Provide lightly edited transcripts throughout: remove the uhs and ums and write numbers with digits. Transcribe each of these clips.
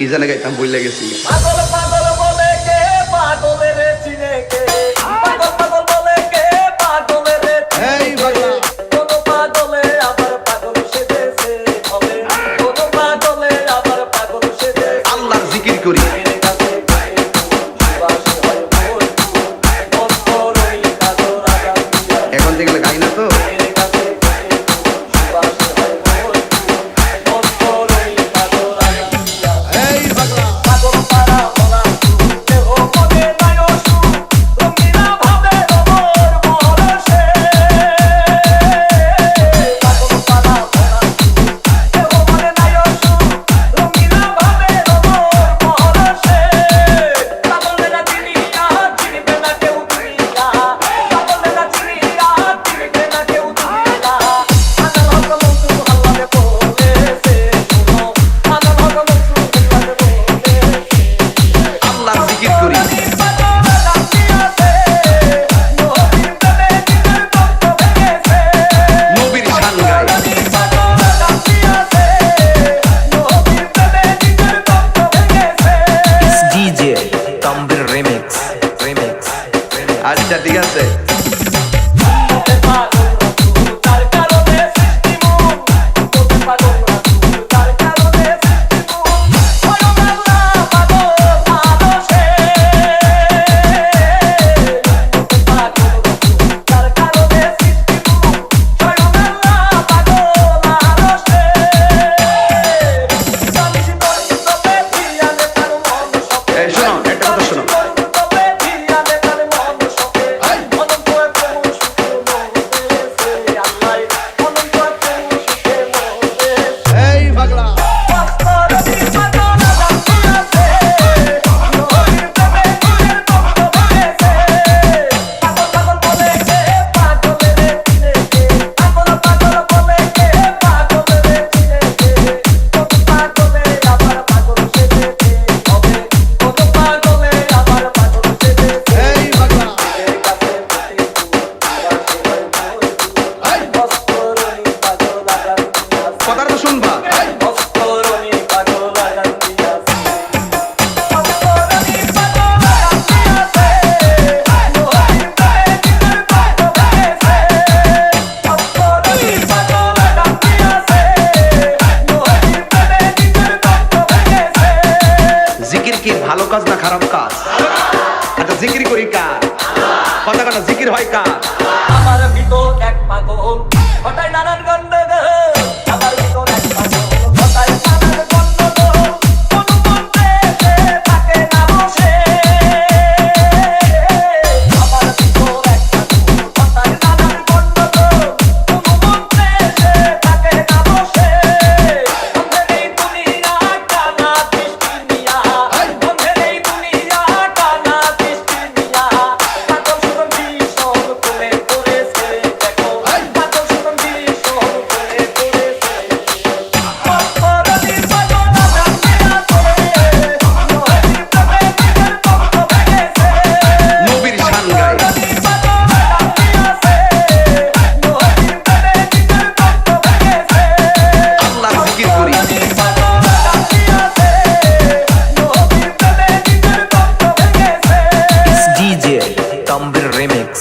কি জানে গাইতাম ভুলে গেছি। পাগল পাগল বলে কে পাগলের চিনে কে, পাগল পাগল বলে কে পাগলের এই পাগলা কোন পাগলে আবার পাগল সেজেছে হবে, কোন পাগলে আবার পাগল সেজেছে। আল্লাহর জিকির করি। এখন থেকে গাই না তো। আচ্ছা ঠিক আছে। ভালো কাজ না খারাপ কাজ? আচ্ছা জিকির করি কার? কথা কথা জিকির হয় কার? আমার ভিতর এক পাগল ঘটায় নানান গন্ডগোল, আমার ভিতর এক পাগল ঘটায় নানান গন্ডগোল, কোন মন্ত্রে সে থাকে না বসে। আমার ভিতর এক পাগল ঘটায় নানান গন্ডগোল, কোন মন্ত্রে সে থাকে না বসে। আমাদের এই দুনিয়া টানা দৃষ্টি নিয়া, আমাদের এই দুনিয়া টানা দৃষ্টি নিয়া, পাগল শুধু ভীষণ করে পড়েছে। দেখো পাগল শুধু ভীষণ করে পড়েছে। অপরাধী পাগল জানতে আছে, নদীর প্রেমে নিজের পক্ষ ভেঙেছে। নবীর শান গায়। অপরাধী পাগল জানতে আছে, নদীর প্রেমে নিজের পক্ষ ভেঙেছে। আল্লাহর জিকির করি। It's DJ Tambir Remix,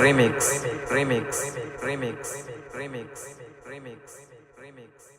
Remix, Remix, Remix, Remix, Remix, Remix.